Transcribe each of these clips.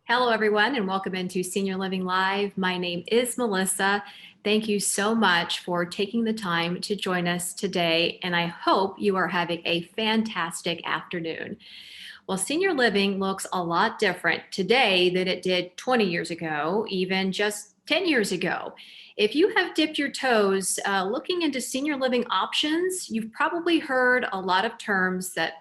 Hello, everyone, and welcome into Senior Living Live. My name is Melissa. Thank you so much for taking the time to join us today, and I hope you are having a fantastic afternoon. Well, senior living looks a lot different today than it did 20 years ago, even just 10 years ago. If you have dipped your toes looking into senior living options, you've probably heard a lot of terms that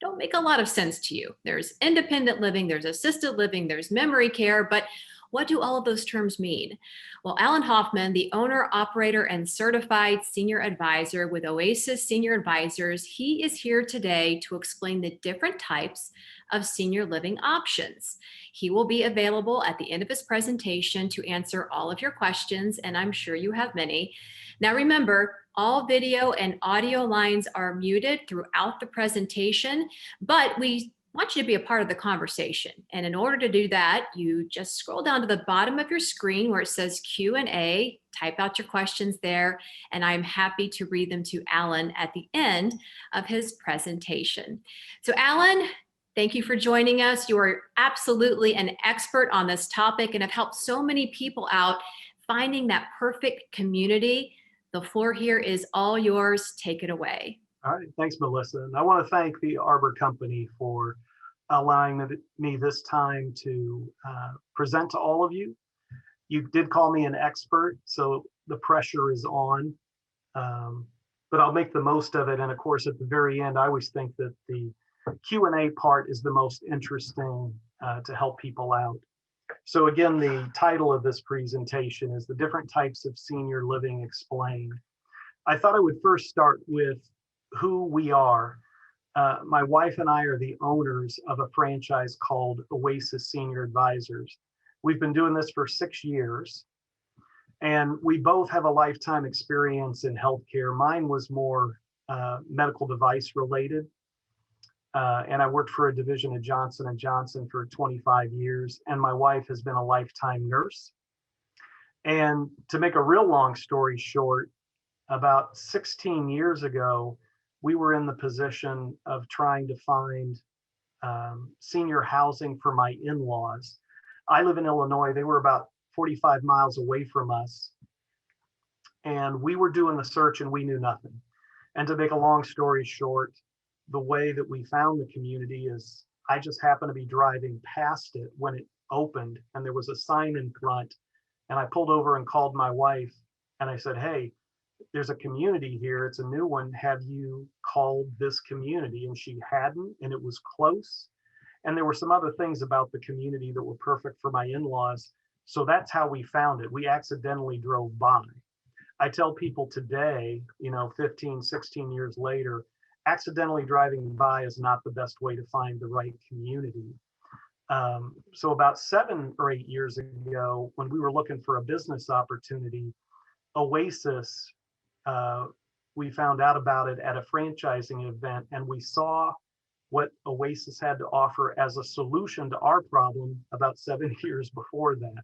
don't make a lot of sense to you. There's independent living, there's assisted living, there's memory care, but what do all of those terms mean? Well, Alan Hoffman, the owner, operator, and certified senior advisor with Oasis Senior Advisors, he is here today to explain the different types of senior living options. He will be available at the end of his presentation to answer all of your questions, and I'm sure you have many. Now remember, all video and audio lines are muted throughout the presentation, but we want you to be a part of the conversation. And in order to do that, you just scroll down to the bottom of your screen where it says Q&A, type out your questions there, and I'm happy to read them to Alan at the end of his presentation. So Alan, thank you for joining us. You are absolutely an expert on this topic and have helped so many people out finding that perfect community. The floor here is all yours. Take it away. All right, thanks, Melissa. And I want to thank the Arbor company for allowing me this time to present to all of you. You did call me an expert, so the pressure is on, but I'll make the most of it. And of course, at the very end, I always think that the Q&A part is the most interesting to help people out. So again, the title of this presentation is The Different Types of Senior Living Explained. I thought I would first start with who we are. My wife and I are the owners of a franchise called Oasis Senior Advisors. We've been doing this for 6 years, and we both have a lifetime experience in healthcare. Mine was more medical device related. And I worked for a division of Johnson & Johnson for 25 years, and my wife has been a lifetime nurse. And to make a real long story short, about 16 years ago, we were in the position of trying to find senior housing for my in-laws. I live in Illinois. They were about 45 miles away from us. And we were doing the search and we knew nothing. And to make a long story short, the way that we found the community is I just happened to be driving past it when it opened, and there was a sign in front, and I pulled over and called my wife and I said, hey, there's a community here. It's a new one. Have you called this community? And she hadn't, and it was close. And there were some other things about the community that were perfect for my in-laws. So that's how we found it. We accidentally drove by. I tell people today, 15, 16 years later, accidentally driving by is not the best way to find the right community. So about 7 or 8 years ago, when we were looking for a business opportunity, Oasis, we found out about it at a franchising event, and we saw what Oasis had to offer as a solution to our problem about 7 years before that.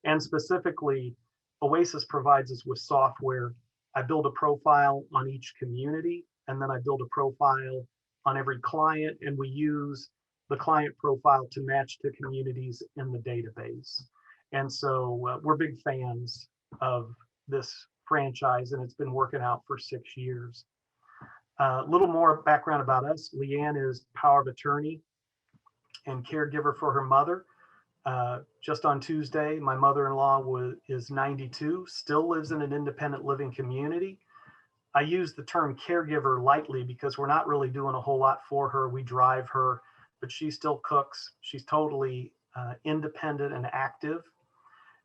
And specifically, Oasis provides us with software. I build a profile on each community, and then I build a profile on every client, and we use the client profile to match to communities in the database. And so we're big fans of this franchise, and it's been working out for 6 years. A little more background about us. Leanne is power of attorney and caregiver for her mother. Just on Tuesday, my mother-in-law is 92, still lives in an independent living community. I use the term caregiver lightly because we're not really doing a whole lot for her. We drive her, but she still cooks. She's totally independent and active.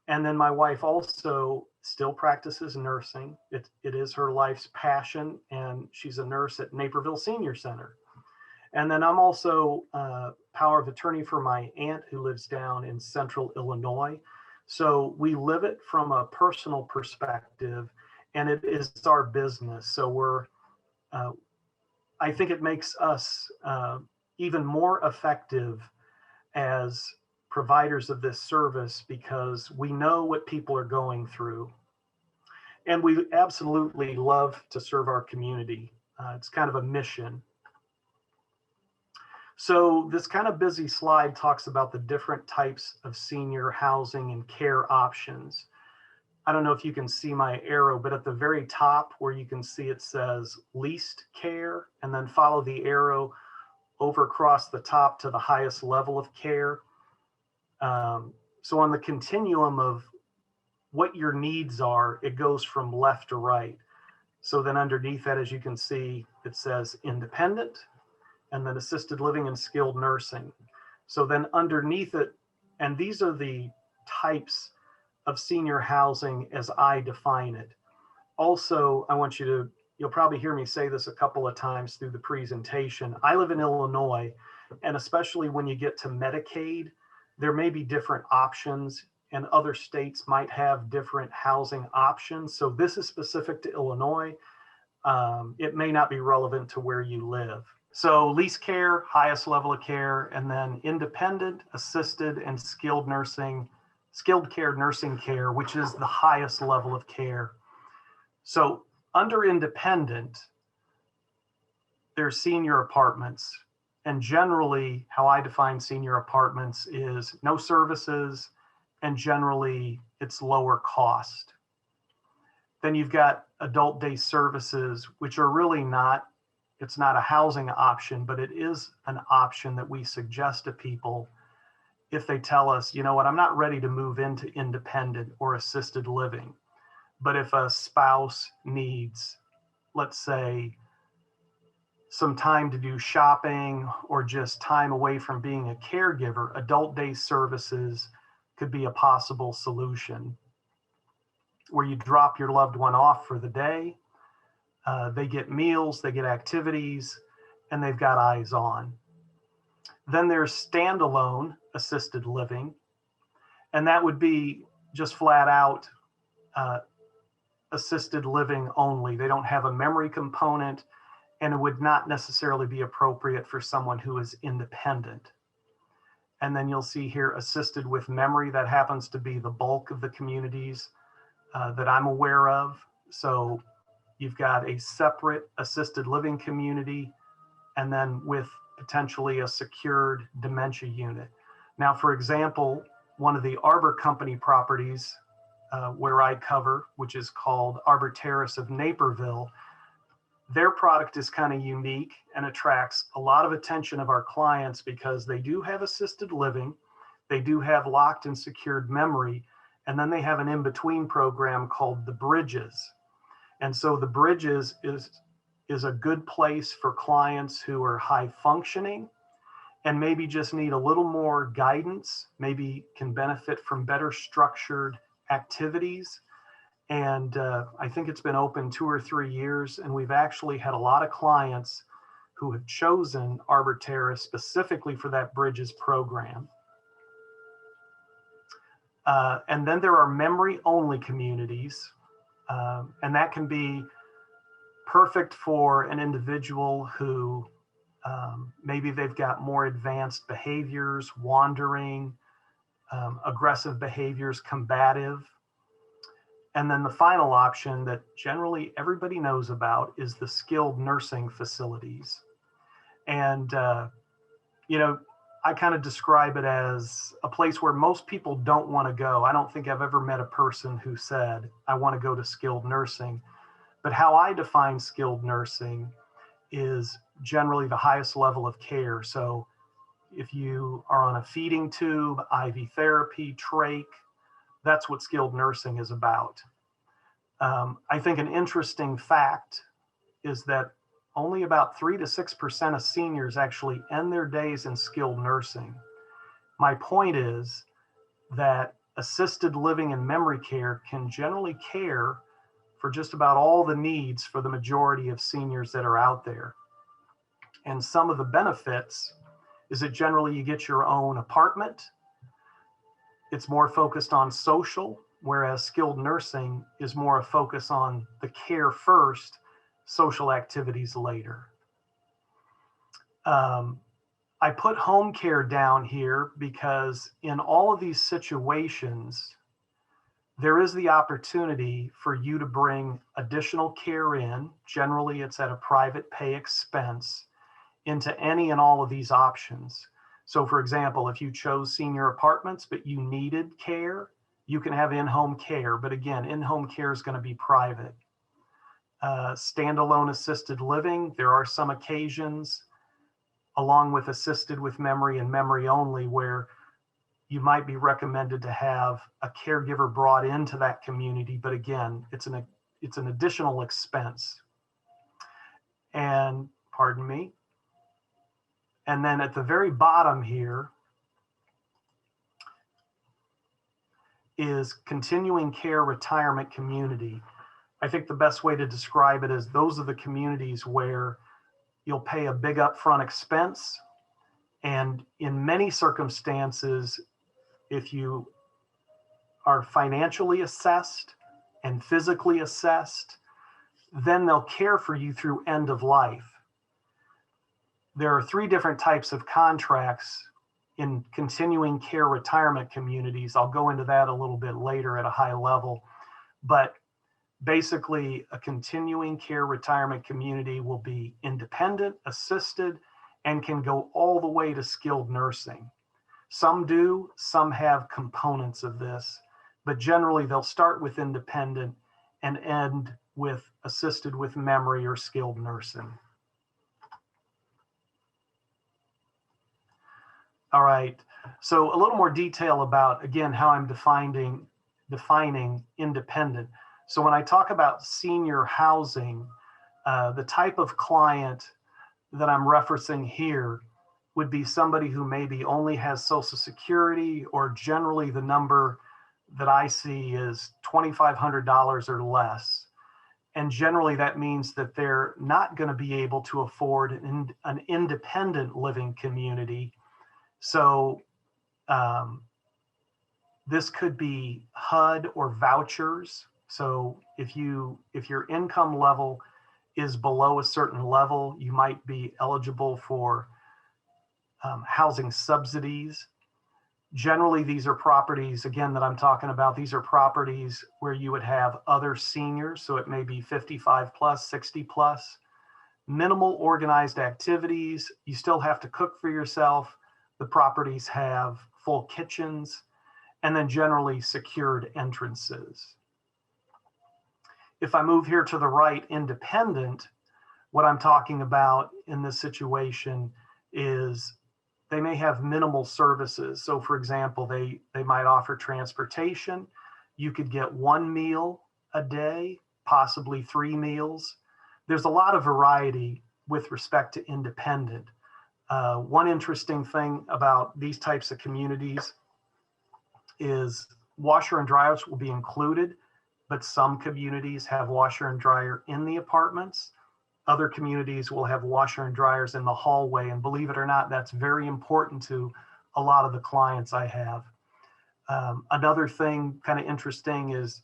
And then my wife also still practices nursing. It is her life's passion, and she's a nurse at Naperville Senior Center. And then I'm also power of attorney for my aunt who lives down in central Illinois. So we live it from a personal perspective, and it is our business. So I think it makes us even more effective as providers of this service because we know what people are going through. And we absolutely love to serve our community. It's kind of a mission. So this kind of busy slide talks about the different types of senior housing and care options. I don't know if you can see my arrow, but at the very top where you can see it says least care, and then follow the arrow over across the top to the highest level of care. So on the continuum of what your needs are, it goes from left to right. So then underneath that, as you can see, it says independent, and then assisted living and skilled nursing. So then underneath it, and these are the types of senior housing as I define it. Also, I want you to, you'll probably hear me say this a couple of times through the presentation. I live in Illinois, and especially when you get to Medicaid, there may be different options, and other states might have different housing options. So this is specific to Illinois. It may not be relevant to where you live. So least care, highest level of care, and then independent, assisted, and skilled care, nursing care, which is the highest level of care. So under independent, there's senior apartments. And generally, how I define senior apartments is no services, and generally it's lower cost. Then you've got adult day services, which are really not, it's not a housing option, but it is an option that we suggest to people if they tell us, you know what, I'm not ready to move into independent or assisted living. But if a spouse needs, let's say, some time to do shopping or just time away from being a caregiver, adult day services could be a possible solution where you drop your loved one off for the day. They get meals, they get activities, and they've got eyes on. Then there's standalone assisted living, and that would be just flat out assisted living only. They don't have a memory component, and it would not necessarily be appropriate for someone who is independent. And then you'll see here assisted with memory. That happens to be the bulk of the communities that I'm aware of. So you've got a separate assisted living community, and then with potentially a secured dementia unit. Now, for example, one of the Arbor company properties where I cover, which is called Arbor Terrace of Naperville, their product is kind of unique and attracts a lot of attention of our clients because they do have assisted living, they do have locked and secured memory, and then they have an in-between program called the Bridges. And so the Bridges is a good place for clients who are high functioning and maybe just need a little more guidance, maybe can benefit from better structured activities. And I think it's been open 2 or 3 years, and we've actually had a lot of clients who have chosen Arbor Terrace specifically for that Bridges program. And then there are memory-only communities, and that can be perfect for an individual who maybe they've got more advanced behaviors, wandering, aggressive behaviors, combative. And then the final option that generally everybody knows about is the skilled nursing facilities. And, you know, I kind of describe it as a place where most people don't want to go. I don't think I've ever met a person who said, I want to go to skilled nursing. But how I define skilled nursing is generally the highest level of care. So if you are on a feeding tube, IV therapy, trach, that's what skilled nursing is about. I think an interesting fact is that only about 3 to 6% of seniors actually end their days in skilled nursing. My point is that assisted living and memory care can generally care for just about all the needs for the majority of seniors that are out there. And some of the benefits is that generally you get your own apartment. It's more focused on social, whereas skilled nursing is more a focus on the care first, social activities later. I put home care down here because in all of these situations, there is the opportunity for you to bring additional care in. Generally, it's at a private pay expense into any and all of these options. So for example, if you chose senior apartments, but you needed care, you can have in-home care. But again, in-home care is going to be private. Standalone assisted living, there are some occasions, along with assisted with memory and memory only, where you might be recommended to have a caregiver brought into that community. But again, it's an additional expense. And pardon me. And then at the very bottom here is continuing care retirement community. I think the best way to describe it is those are the communities where you'll pay a big upfront expense. And in many circumstances, if you are financially assessed and physically assessed, then they'll care for you through end of life. There are 3 different types of contracts in continuing care retirement communities. I'll go into that a little bit later at a high level, but basically a continuing care retirement community will be independent, assisted, and can go all the way to skilled nursing. Some do, some have components of this, but generally they'll start with independent and end with assisted with memory or skilled nursing. All right, so a little more detail about, again, how I'm defining independent. So when I talk about senior housing, the type of client that I'm referencing here would be somebody who maybe only has Social Security, or generally the number that I see is $2,500 or less. And generally that means that they're not going to be able to afford an independent living community. So this could be HUD or vouchers. So if your income level is below a certain level, you might be eligible for housing subsidies. Generally, these are properties, again, that I'm talking about. These are properties where you would have other seniors. So it may be 55 plus, 60 plus. Minimal organized activities. You still have to cook for yourself. The properties have full kitchens, and then generally secured entrances. If I move here to the right, independent, what I'm talking about in this situation is they may have minimal services. So for example, they might offer transportation. You could get 1 meal a day, possibly 3 meals. There's a lot of variety with respect to independent. One interesting thing about these types of communities is washer and dryers will be included, but some communities have washer and dryer in the apartments. Other communities will have washer and dryers in the hallway. And believe it or not, that's very important to a lot of the clients I have. Another thing kind of interesting is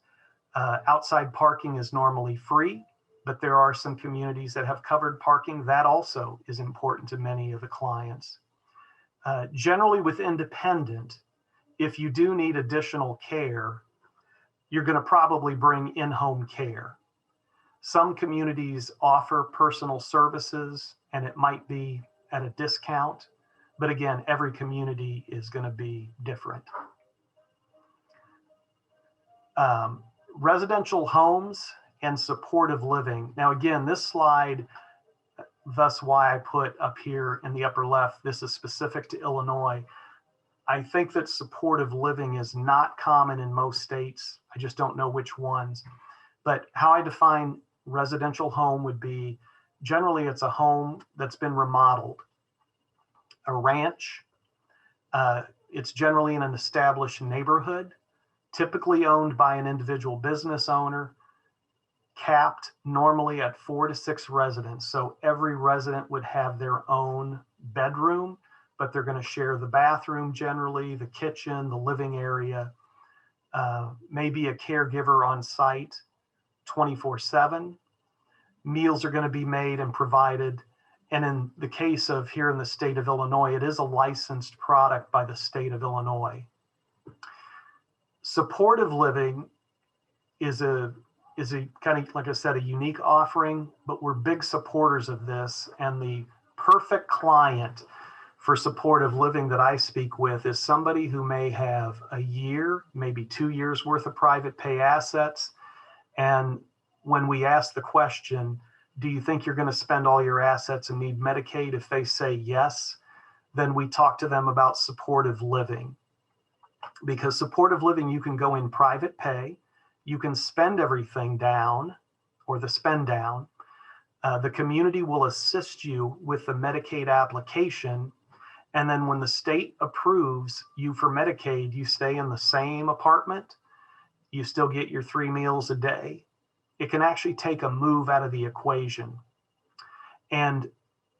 outside parking is normally free, but there are some communities that have covered parking. That also is important to many of the clients. Generally with independent, if you do need additional care, you're going to probably bring in-home care. Some communities offer personal services, and it might be at a discount, but again, every community is going to be different. Residential homes and supportive living. Now again, this slide, thus why I put up here in the upper left, this is specific to Illinois. I think that supportive living is not common in most states. I just don't know which ones. But how I define residential home would be, generally it's a home that's been remodeled. A ranch, it's generally in an established neighborhood, typically owned by an individual business owner, capped normally at 4 to 6 residents. So every resident would have their own bedroom, but they're going to share the bathroom generally, the kitchen, the living area, maybe a caregiver on site 24/7. Meals are going to be made and provided. And in the case of here in the state of Illinois, it is a licensed product by the state of Illinois. Supportive living is a kind of, like I said, a unique offering, but we're big supporters of this. And the perfect client for supportive living that I speak with is somebody who may have a year, maybe 2 years worth of private pay assets. And when we ask the question, do you think you're going to spend all your assets and need Medicaid? If they say yes, then we talk to them about supportive living. Because supportive living, you can go in private pay, you can spend everything down or the spend down. The community will assist you with the Medicaid application. And then when the state approves you for Medicaid, you stay in the same apartment. You still get your 3 meals a day. It can actually take a move out of the equation. And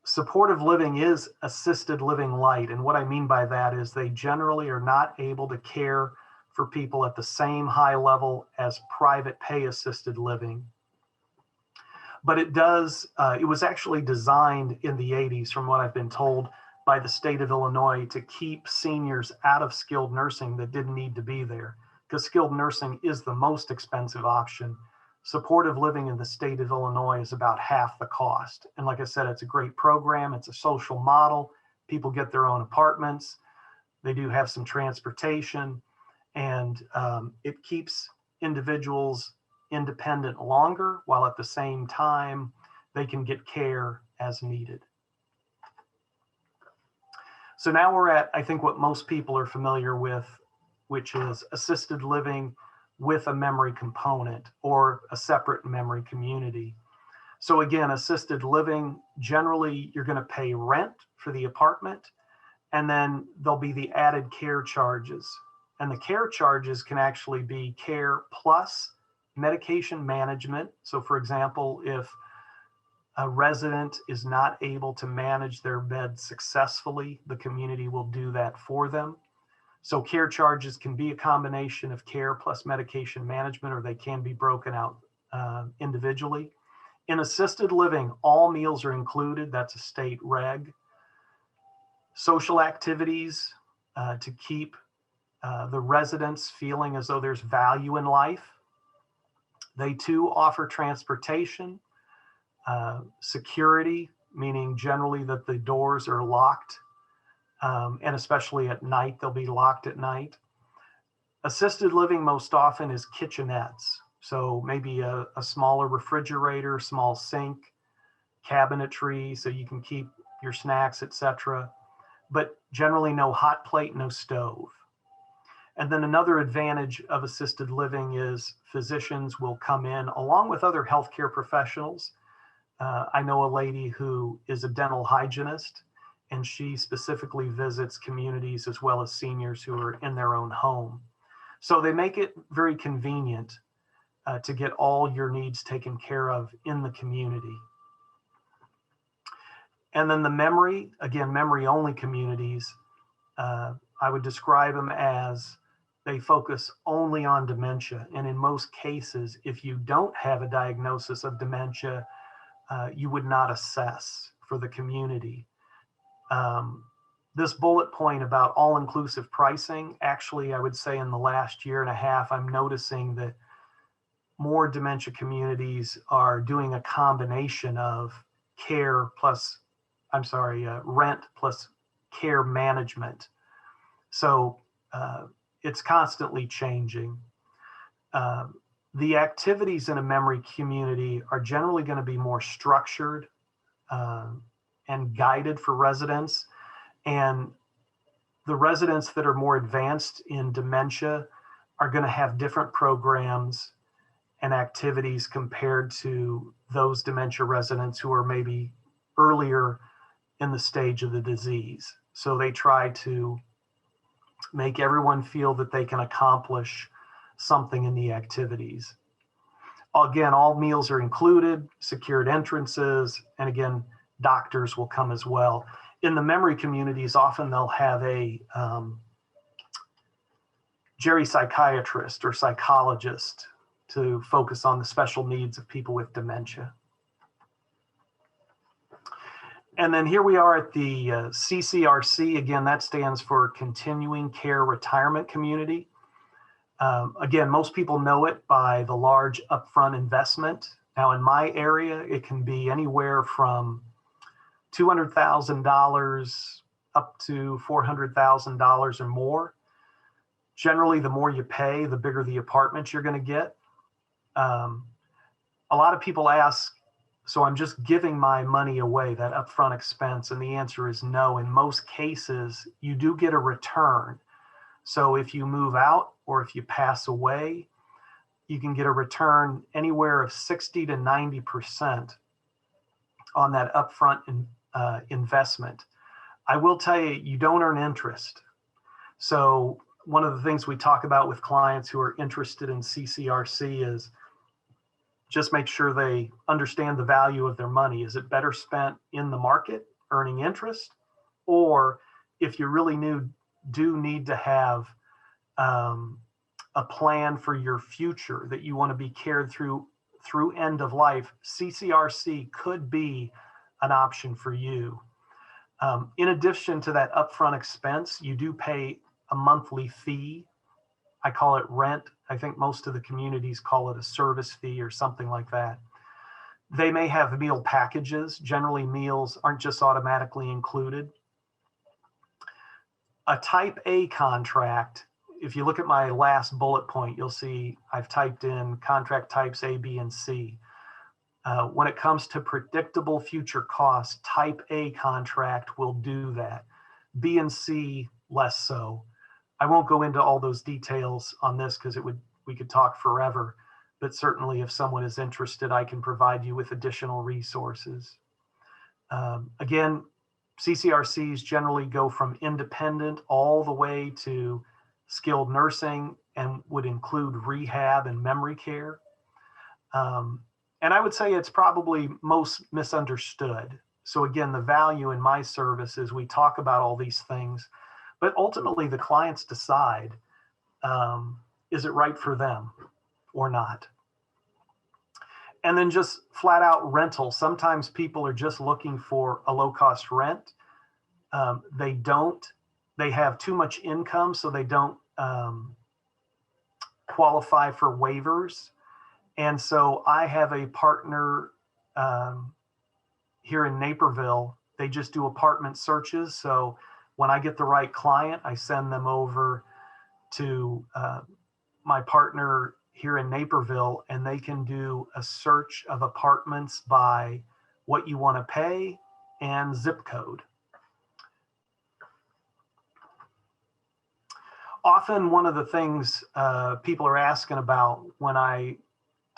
supportive living is assisted living light. And what I mean by that is they generally are not able to care for people at the same high level as private pay assisted living. But it does, it was actually designed in the 80s, from what I've been told, by the state of Illinois to keep seniors out of skilled nursing that didn't need to be there, because skilled nursing is the most expensive option. Supportive living in the state of Illinois is about half the cost. And like I said, it's a great program. It's a social model. People get their own apartments. They do have some transportation, and it keeps individuals independent longer, while at the same time, they can get care as needed. So now we're at, I think, what most people are familiar with, which is assisted living with a memory component or a separate memory community. So again, assisted living, generally you're going to pay rent for the apartment, and then there'll be the added care charges. And the care charges can actually be care plus medication management. So for example, if a resident is not able to manage their bed successfully, the community will do that for them. So care charges can be a combination of care plus medication management, or they can be broken out individually. In assisted living, all meals are included. That's a state reg. Social activities to keep the residents feeling as though there's value in life. They too offer transportation. Security, meaning generally that the doors are locked, and especially at night, they'll be locked at night. Assisted living most often is kitchenettes. So maybe a smaller refrigerator, small sink, cabinetry, so you can keep your snacks, etc. But generally no hot plate, no stove. And then another advantage of assisted living is physicians will come in along with other healthcare professionals. I know a lady who is a dental hygienist, and she specifically visits communities as well as seniors who are in their own home. So they make it very convenient to get all your needs taken care of in the community. And then the memory, again, memory-only communities, I would describe them as they focus only on dementia. And in most cases, if you don't have a diagnosis of dementia, you would not assess for the community. This bullet point about all-inclusive pricing, actually, I would say in the last year and a half, I'm noticing that more dementia communities are doing a combination of care plus, rent plus care management. So it's constantly changing. The activities in a memory community are generally going to be more structured and guided for residents. And the residents that are more advanced in dementia are going to have different programs and activities compared to those dementia residents who are maybe earlier in the stage of the disease. So they try to make everyone feel that they can accomplish something in the activities. Again, all meals are included, secured entrances, and again, doctors will come as well. In the memory communities, often they'll have a geropsychiatrist or psychologist to focus on the special needs of people with dementia. And then here we are at the CCRC. Again, that stands for Continuing Care Retirement Community. Again, most people know it by the large upfront investment. Now in my area, it can be anywhere from $200,000 up to $400,000 or more. Generally, the more you pay, the bigger the apartment you're going to get. A lot of people ask, so I'm just giving my money away, that upfront expense? And the answer is no. In most cases, you do get a return. So if you move out or if you pass away, you can get a return anywhere of 60 to 90% on that upfront investment. I will tell you, you don't earn interest. So one of the things we talk about with clients who are interested in CCRC is just make sure they understand the value of their money. Is it better spent in the market earning interest? Or if you really do need to have a plan for your future that you want to be cared through end of life, CCRC could be an option for you. In addition to that upfront expense, you do pay a monthly fee. I call it rent. I think most of the communities call it a service fee or something like that. They may have meal packages. Generally, meals aren't just automatically included. A type A contract, if you look at my last bullet point, you'll see I've typed in contract types A, B, and C. When it comes to predictable future costs, type A contract will do that. B and C, less so. I won't go into all those details on this because we could talk forever, but certainly if someone is interested, I can provide you with additional resources. Again, CCRCs generally go from independent all the way to skilled nursing and would include rehab and memory care. And I would say it's probably most misunderstood. So again, the value in my service is we talk about all these things, but ultimately the clients decide, is it right for them or not? And then just flat out rental. Sometimes people are just looking for a low cost rent. They have too much income, so they don't qualify for waivers. And so I have a partner here in Naperville. They just do apartment searches. So when I get the right client, I send them over to my partner here in Naperville, and they can do a search of apartments by what you want to pay and zip code. Often one of the things people are asking about when I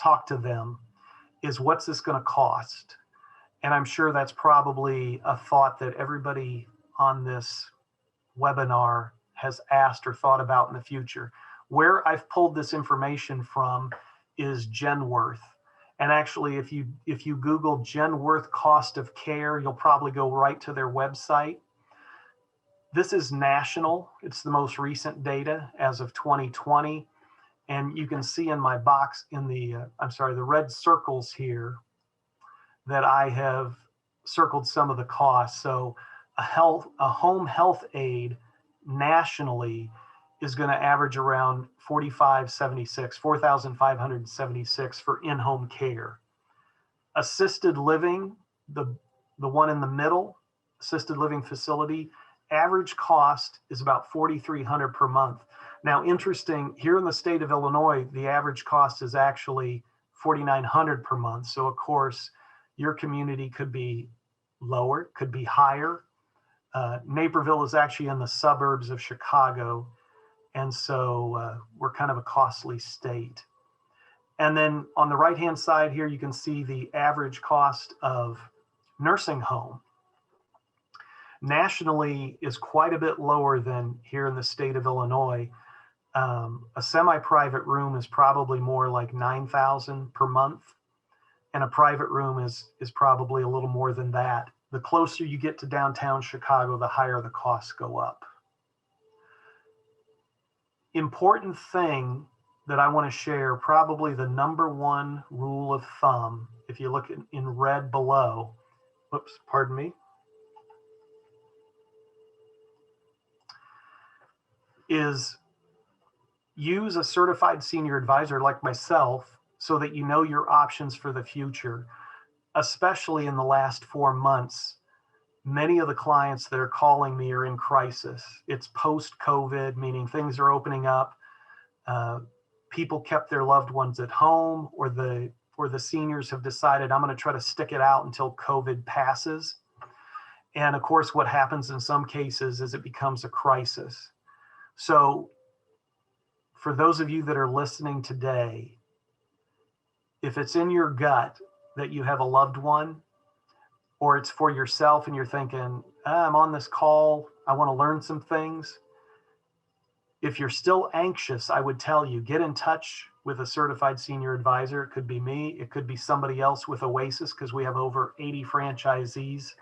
talk to them is, what's this going to cost? And I'm sure that's probably a thought that everybody on this webinar has asked or thought about in the future. Where I've pulled this information from is Genworth. And actually, if you Google Genworth cost of care, you'll probably go right to their website. This is national. It's the most recent data as of 2020. And you can see in my box in the red circles here that I have circled some of the costs. So a home health aide nationally is going to average around $4,576 for in-home care. Assisted living, the one in the middle, assisted living facility, average cost is about $4,300 per month. Now, interesting, here in the state of Illinois, the average cost is actually $4,900 per month. So of course, your community could be lower, could be higher. Naperville is actually in the suburbs of Chicago. And so we're kind of a costly state. And then on the right-hand side here, you can see the average cost of nursing home. Nationally is quite a bit lower than here in the state of Illinois. A semi-private room is probably more like $9,000 per month. And a private room is probably a little more than that. The closer you get to downtown Chicago, the higher the costs go up. Important thing that I want to share, probably the number one rule of thumb, if you look in red below, whoops, pardon me, is use a certified senior advisor like myself so that you know your options for the future, especially in the last 4 months. many of the clients that are calling me are in crisis. It's post-COVID, meaning things are opening up. People kept their loved ones at home, or the seniors have decided, I'm going to try to stick it out until COVID passes. And of course, what happens in some cases is it becomes a crisis. So for those of you that are listening today, if it's in your gut that you have a loved one, or it's for yourself and you're thinking, I'm on this call, I want to learn some things. If you're still anxious, I would tell you, get in touch with a certified senior advisor. It could be me, it could be somebody else with Oasis, because we have over 80 franchisees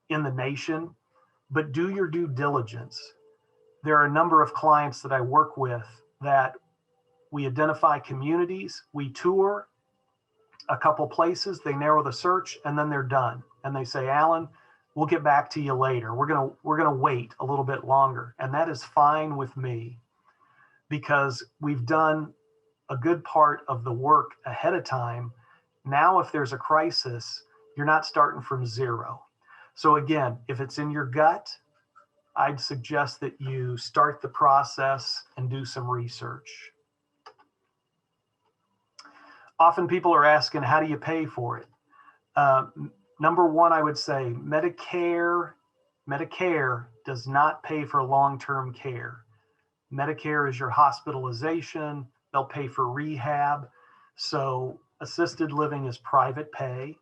in the nation. But do your due diligence. There are a number of clients that I work with that we identify communities, we tour a couple places, they narrow the search, and then they're done. And they say, Alan, we'll get back to you later. We're gonna wait a little bit longer. And that is fine with me, because we've done a good part of the work ahead of time. Now, if there's a crisis, you're not starting from zero. So again, if it's in your gut, I'd suggest that you start the process and do some research. Often people are asking, how do you pay for it? Number one, I would say Medicare does not pay for long-term care. Medicare is your hospitalization. They'll pay for rehab. So assisted living is private pay.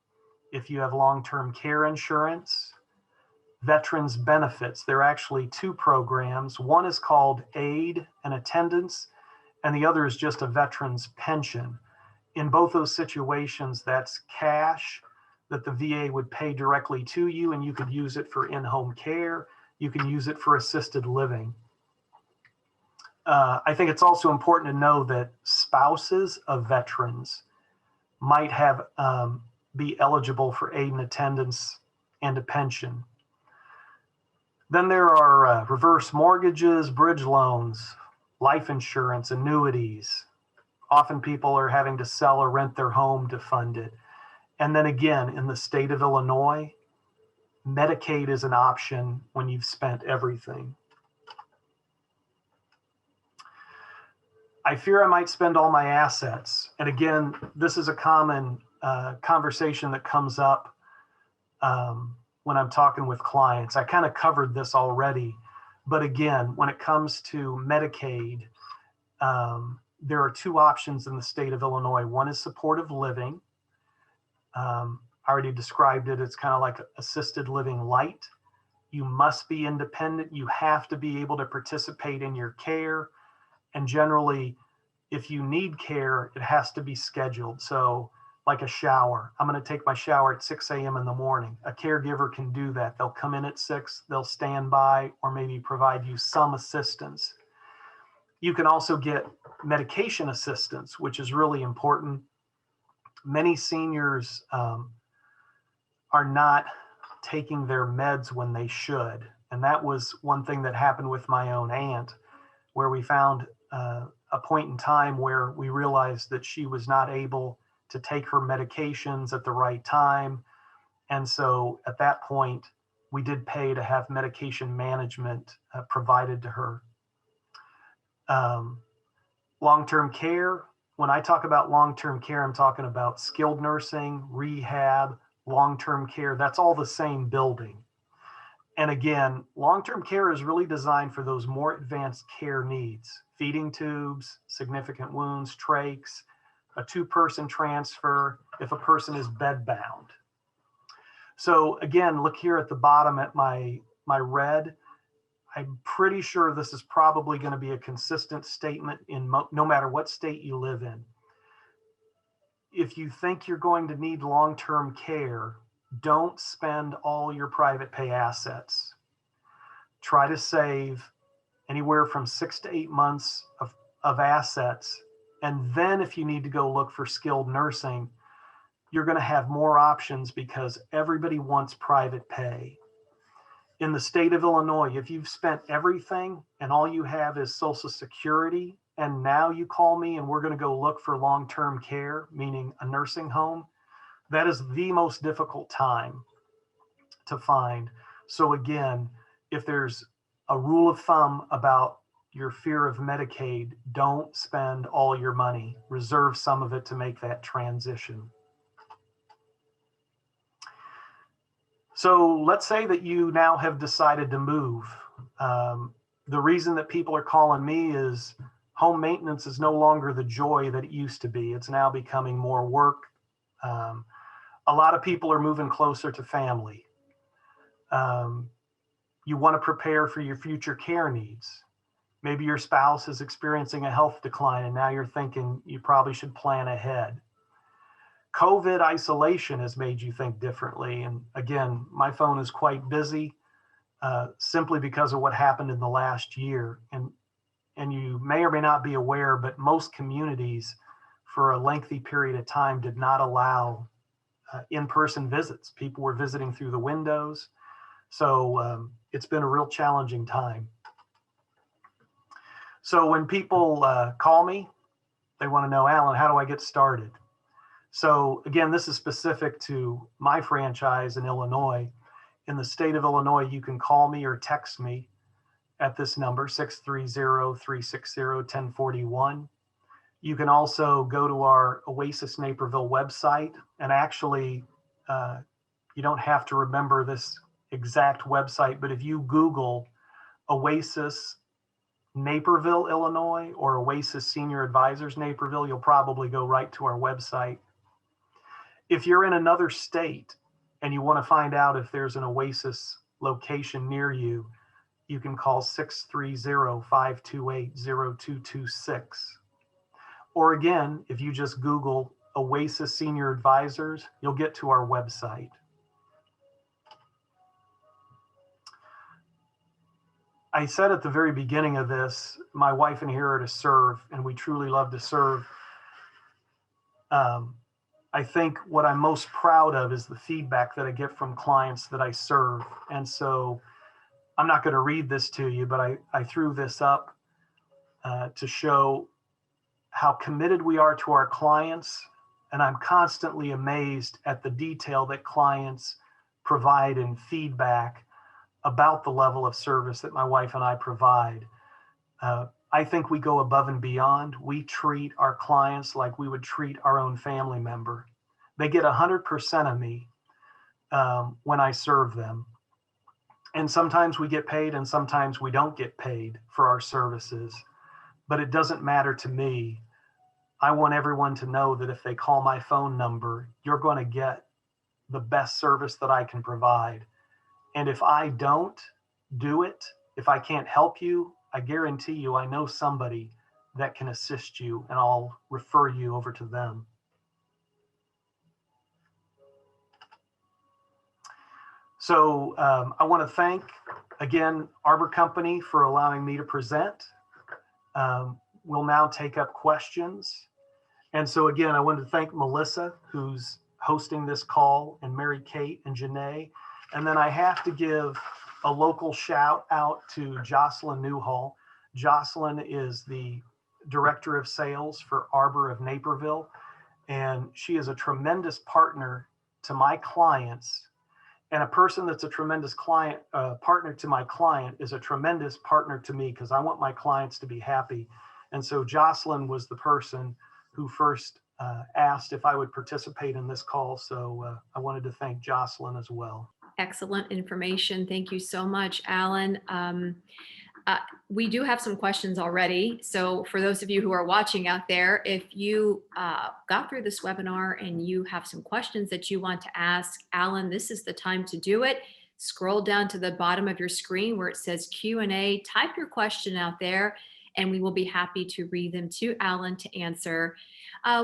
If you have long-term care insurance, veterans benefits, there are actually two programs. One is called aid and attendance, and the other is just a veteran's pension. In both those situations, that's cash that the VA would pay directly to you, and you could use it for in-home care. You can use it for assisted living. I think it's also important to know that spouses of veterans might have be eligible for aid and attendance and a pension. Then there are reverse mortgages, bridge loans, life insurance, annuities. Often people are having to sell or rent their home to fund it. And then again, in the state of Illinois, Medicaid is an option when you've spent everything. I fear I might spend all my assets. And again, this is a common conversation that comes up when I'm talking with clients. I kind of covered this already, but again, when it comes to Medicaid, there are two options in the state of Illinois. One is supportive living. I already described it. It's kind of like assisted living light. You must be independent. You have to be able to participate in your care. And generally, if you need care, it has to be scheduled. So like a shower, I'm going to take my shower at 6 a.m. in the morning. A caregiver can do that. They'll come in at 6, they'll stand by, or maybe provide you some assistance. You can also get medication assistance, which is really important. Many seniors are not taking their meds when they should. And that was one thing that happened with my own aunt, where we found a point in time where we realized that she was not able to take her medications at the right time. And so at that point, we did pay to have medication management provided to her. Long-term care, when I talk about long-term care, I'm talking about skilled nursing, rehab, long-term care. That's all the same building. And again, long-term care is really designed for those more advanced care needs: feeding tubes, significant wounds, trachs, a 2-person transfer if a person is bedbound. So again, look here at the bottom at my red. I'm pretty sure this is probably going to be a consistent statement in no matter what state you live in. If you think you're going to need long-term care, don't spend all your private pay assets. Try to save anywhere from 6 to 8 months of assets. And then if you need to go look for skilled nursing, you're going to have more options, because everybody wants private pay. In the state of Illinois, if you've spent everything and all you have is Social Security, and now you call me and we're going to go look for long-term care, meaning a nursing home, that is the most difficult time to find. So again, if there's a rule of thumb about your fear of Medicaid, don't spend all your money. Reserve some of it to make that transition. So let's say that you now have decided to move. The reason that people are calling me is home maintenance is no longer the joy that it used to be. It's now becoming more work. A lot of people are moving closer to family. You want to prepare for your future care needs. Maybe your spouse is experiencing a health decline and now you're thinking you probably should plan ahead. COVID isolation has made you think differently. And again, my phone is quite busy simply because of what happened in the last year. And you may or may not be aware, but most communities for a lengthy period of time did not allow in-person visits. People were visiting through the windows. So it's been a real challenging time. So when people call me, they want to know, Alan, how do I get started? So again, this is specific to my franchise in Illinois. In the state of Illinois, you can call me or text me at this number, 630-360-1041. You can also go to our Oasis Naperville website, and actually, you don't have to remember this exact website, but if you Google Oasis Naperville, Illinois, or Oasis Senior Advisors Naperville, you'll probably go right to our website. If you're in another state and you want to find out if there's an Oasis location near you, you can call 630-528-0226. Or again, if you just Google Oasis Senior Advisors, you'll get to our website. I said at the very beginning of this, my wife and I are to serve, and we truly love to serve. I think what I'm most proud of is the feedback that I get from clients that I serve. And so I'm not going to read this to you, but I threw this up to show how committed we are to our clients. And I'm constantly amazed at the detail that clients provide in feedback about the level of service that my wife and I provide. I think we go above and beyond. We treat our clients like we would treat our own family member. They get 100% of me when I serve them. And sometimes we get paid and sometimes we don't get paid for our services, but it doesn't matter to me. I want everyone to know that if they call my phone number, you're going to get the best service that I can provide. And if I don't do it, if I can't help you, I guarantee you I know somebody that can assist you, and I'll refer you over to them. So I want to thank, again, Arbor Company for allowing me to present. We'll now take up questions. And so again, I want to thank Melissa, who's hosting this call, and Mary Kate and Janae. And then I have to give a local shout out to Jocelyn Newhall. Jocelyn is the Director of Sales for Arbor of Naperville, and she is a tremendous partner to my clients. And a person that's a tremendous client partner to my client is a tremendous partner to me, because I want my clients to be happy. And so Jocelyn was the person who first asked if I would participate in this call. So I wanted to thank Jocelyn as well. Excellent information. Thank you so much, Alan. We do have some questions already. So for those of you who are watching out there, if you got through this webinar and you have some questions that you want to ask Alan, this is the time to do it. Scroll down to the bottom of your screen where it says Q&A, type your question out there, and we will be happy to read them to Alan to answer.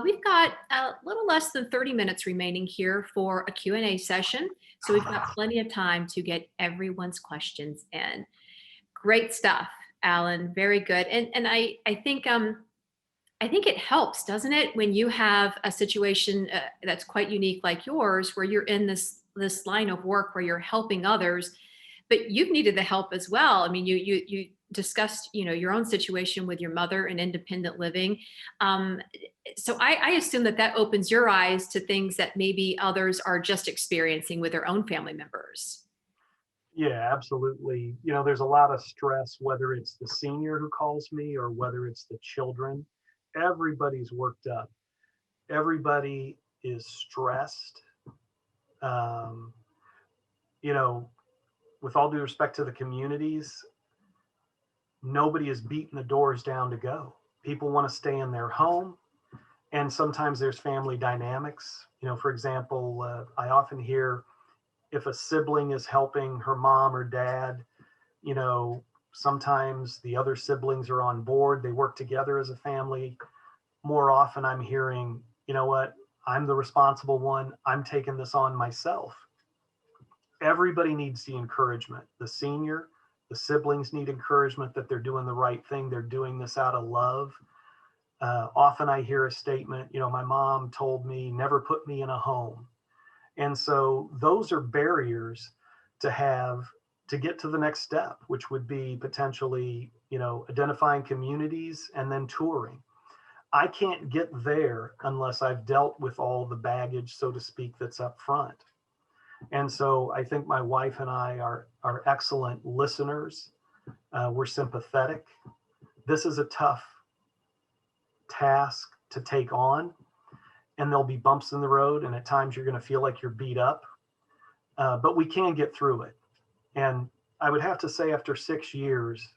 We've got a little less than 30 minutes remaining here for a Q&A session. So we've got plenty of time to get everyone's questions in. Great stuff, Alan. Very good. And I think it helps, doesn't it, when you have a situation that's quite unique like yours, where you're in this line of work where you're helping others, but you've needed the help as well. I mean, you discussed, your own situation with your mother and independent living. So I assume that opens your eyes to things that maybe others are just experiencing with their own family members. Yeah, absolutely. There's a lot of stress, whether it's the senior who calls me or whether it's the children. Everybody's worked up. Everybody is stressed. Um, you know, with all due respect to the communities, nobody is beating the doors down to go. People want to stay in their home, and sometimes there's family dynamics. For example, I often hear if a sibling is helping her mom or dad, you know, sometimes the other siblings are on board, they work together as a family. More often, I'm hearing, you know what, I'm the responsible one, I'm taking this on myself. Everybody needs the encouragement. The senior, the siblings need encouragement that they're doing the right thing, they're doing this out of love. Often I hear a statement, my mom told me never put me in a home. And so those are barriers to have to get to the next step, which would be potentially, identifying communities and then touring. I can't get there unless I've dealt with all the baggage, so to speak, that's up front. And so I think my wife and I are excellent listeners. We're sympathetic. This is a tough task to take on, and there'll be bumps in the road, and at times you're going to feel like you're beat up, but we can get through it. And I would have to say, after 6 years,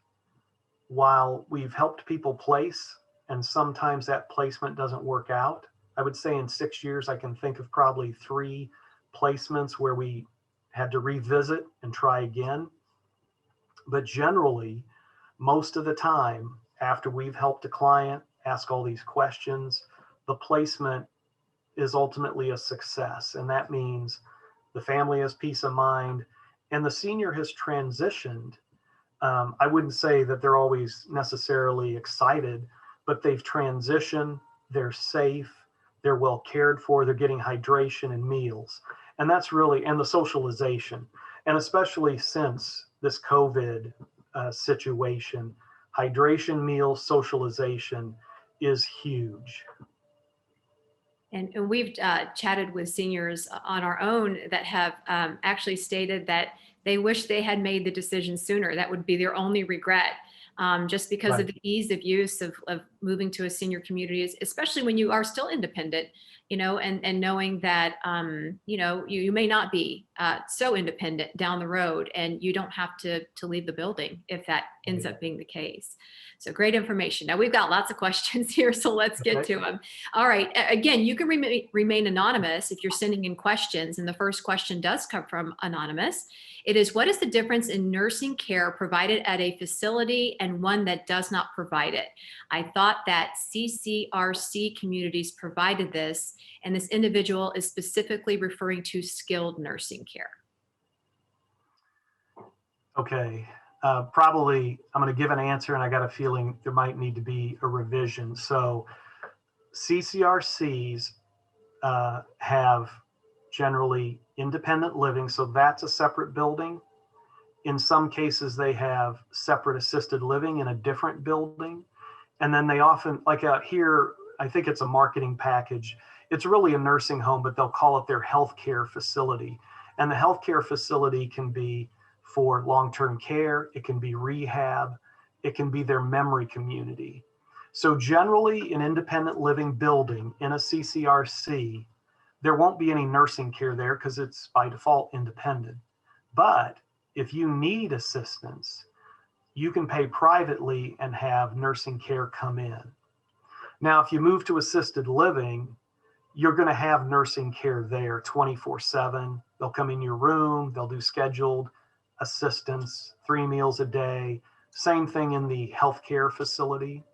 while we've helped people place, and sometimes that placement doesn't work out, I would say in 6 years, I can think of probably 3 placements where we had to revisit and try again. But generally, most of the time, after we've helped a client ask all these questions, the placement is ultimately a success. And that means the family has peace of mind and the senior has transitioned. I wouldn't say that they're always necessarily excited, but they've transitioned, they're safe, they're well cared for, they're getting hydration and meals. And that's really, and the socialization. And especially since this COVID situation, hydration, meals, socialization is huge. And we've chatted with seniors on our own that have actually stated that they wish they had made the decision sooner. That would be their only regret, just because Right. of the ease of use of moving to a senior community, especially when you are still independent, and knowing that, you may not be so independent down the road, and you don't have to leave the building if that ends up being the case. So great information. Now we've got lots of questions here, so let's get Okay. to them. All right. Again, you can remain anonymous if you're sending in questions. And the first question does come from anonymous. It is, what is the difference in nursing care provided at a facility and one that does not provide it? I thought that CCRC communities provided this, and this individual is specifically referring to skilled nursing care. Okay. Probably I'm going to give an answer, and I got a feeling there might need to be a revision. So CCRCs have generally independent living, so that's a separate building. In some cases, they have separate assisted living in a different building. And then they often, like out here, I think it's a marketing package. It's really a nursing home, but they'll call it their healthcare facility. And the healthcare facility can be for long-term care, it can be rehab, it can be their memory community. So generally, an independent living building in a CCRC, there won't be any nursing care there because it's by default independent. But if you need assistance, you can pay privately and have nursing care come in. Now, if you move to assisted living, you're going to have nursing care there 24/7. They'll come in your room, they'll do scheduled assistance, 3 meals a day. Same thing in the healthcare facility.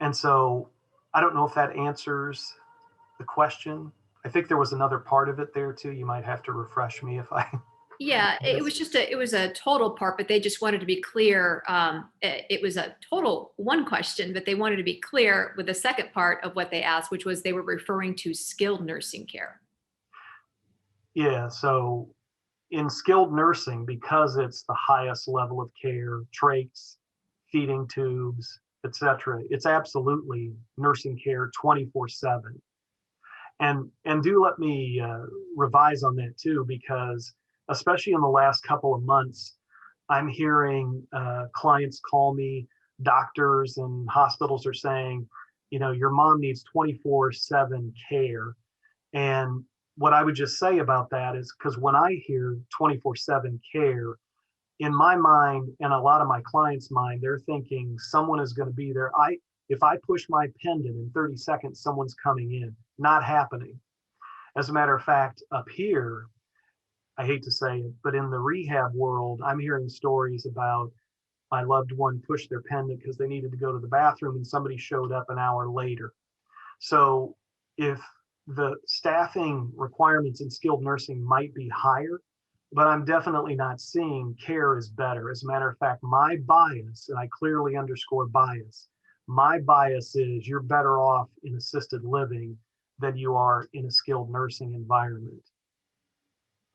And so I don't know if that answers the question. I think there was another part of it there too. You might have to refresh me if I. Yeah, it was just it was a total part, but they just wanted to be clear. It was a total one question, but they wanted to be clear with the second part of what they asked, which was they were referring to skilled nursing care. Yeah, so in skilled nursing, because it's the highest level of care, trachs, feeding tubes, etc., it's absolutely nursing care 24/7. And do let me revise on that too, because especially in the last couple of months, I'm hearing clients call me, doctors and hospitals are saying, your mom needs 24/7 care. And what I would just say about that is, because when I hear 24/7 care, in my mind and a lot of my clients' mind, they're thinking someone is going to be there. If I push my pendant in 30 seconds, someone's coming in. Not happening. As a matter of fact, up here, I hate to say it, but in the rehab world, I'm hearing stories about my loved one pushed their pendant because they needed to go to the bathroom and somebody showed up an hour later. So if the staffing requirements in skilled nursing might be higher, but I'm definitely not seeing care is better. As a matter of fact, my bias, and I clearly underscore bias, my bias is you're better off in assisted living than you are in a skilled nursing environment.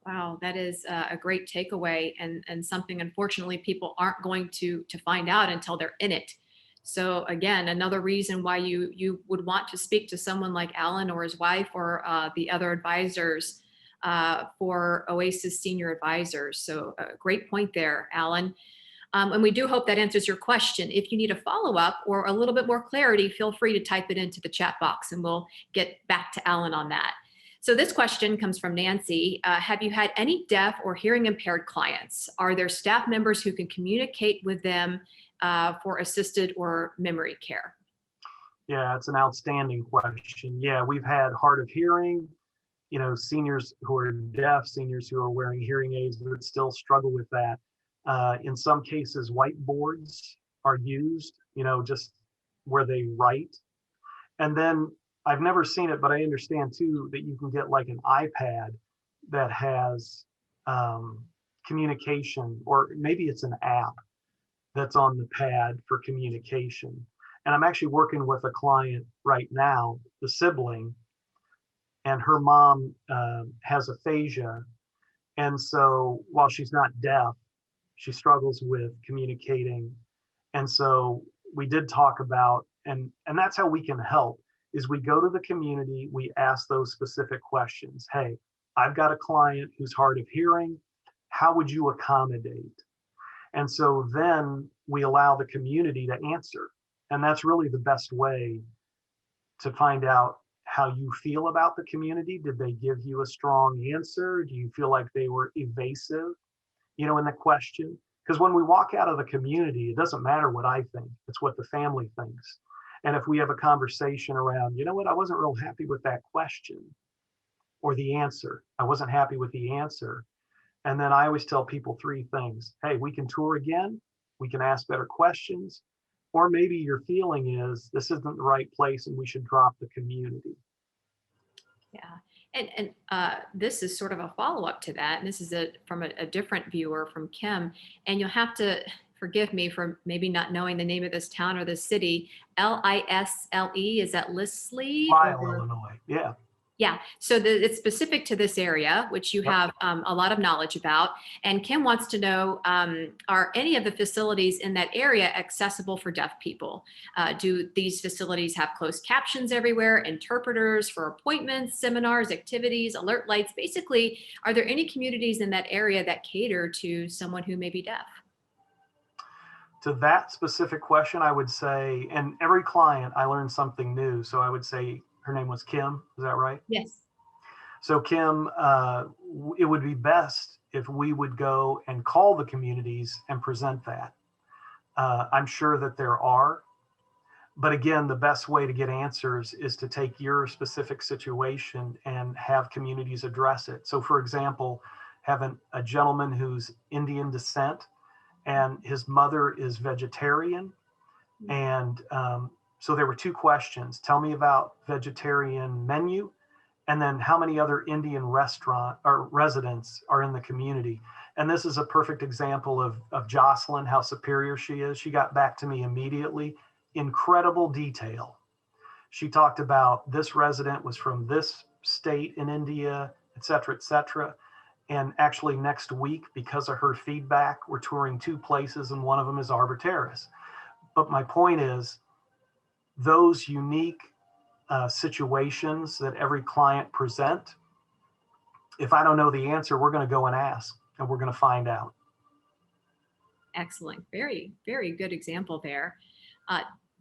Wow, that is a great takeaway, and something unfortunately people aren't going to find out until they're in it. So again, another reason why you would want to speak to someone like Alan or his wife or the other advisors for Oasis Senior Advisors. So great point there, Alan. And we do hope that answers your question. If you need a follow up or a little bit more clarity, feel free to type it into the chat box and we'll get back to Alan on that. So this question comes from Nancy. Have you had any deaf or hearing impaired clients? Are there staff members who can communicate with them for assisted or memory care? Yeah, it's an outstanding question. Yeah, we've had hard of hearing, seniors who are deaf, seniors who are wearing hearing aids that still struggle with that. In some cases, whiteboards are used, just where they write. And then I've never seen it, but I understand too that you can get like an iPad that has communication, or maybe it's an app that's on the pad for communication. And I'm actually working with a client right now, the sibling, and her mom has aphasia. And so while she's not deaf, she struggles with communicating. And so we did talk about, and that's how we can help, is we go to the community, we ask those specific questions. Hey, I've got a client who's hard of hearing. How would you accommodate? And so then we allow the community to answer. And that's really the best way to find out how you feel about the community. Did they give you a strong answer? Do you feel like they were evasive, in the question? Because when we walk out of the community, it doesn't matter what I think, it's what the family thinks. And if we have a conversation around, I wasn't real happy with that question or the answer. I wasn't happy with the answer. And then I always tell people three things. Hey, we can tour again. We can ask better questions. Or maybe your feeling is this isn't the right place and we should drop the community. Yeah. And this is sort of a follow-up to that. And this is from a different viewer, from Kim. And you'll have to forgive me for maybe not knowing the name of this town or the city. Lisle, is that Lisley? Lisle, Illinois. Yeah. Yeah, so it's specific to this area, which you have a lot of knowledge about. And Kim wants to know, are any of the facilities in that area accessible for deaf people? Do these facilities have closed captions everywhere, interpreters for appointments, seminars, activities, alert lights? Basically, are there any communities in that area that cater to someone who may be deaf? To that specific question, I would say, and every client, I learned something new. So I would say, her name was Kim, is that right? Yes. So Kim, it would be best if we would go and call the communities and present that. I'm sure that there are, but again, the best way to get answers is to take your specific situation and have communities address it. So for example, having a gentleman who's Indian descent and his mother is vegetarian, and so there were two questions. Tell me about vegetarian menu, and then how many other Indian restaurant or residents are in the community. And this is a perfect example of Jocelyn, how superior she is. She got back to me immediately, incredible detail. She talked about this resident was from this state in India, et cetera, et cetera. And actually next week, because of her feedback, we're touring two places and one of them is Arbor Terrace. But my point is, those unique situations that every client present, if I don't know the answer, we're going to go and ask. and we're going to find out. Excellent. Very, very good example there.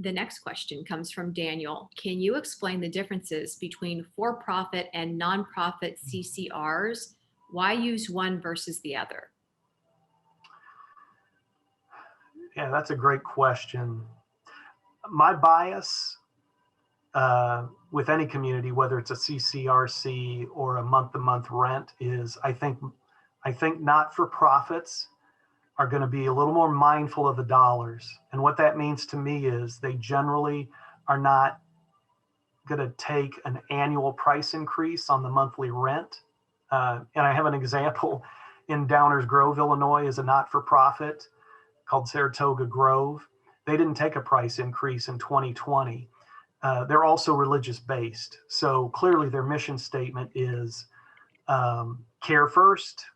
The next question comes from Daniel. Can you explain the differences between for-profit and nonprofit CCRs? Why use one versus the other? Yeah, that's a great question. My bias with any community, whether it's a CCRC or a month-to-month rent, is I think not-for-profits are going to be a little more mindful of the dollars. And what that means to me is they generally are not going to take an annual price increase on the monthly rent. And I have an example in Downers Grove, Illinois, is a not-for-profit called Saratoga Grove. They didn't take a price increase in 2020. They're also religious based. So clearly their mission statement is care first.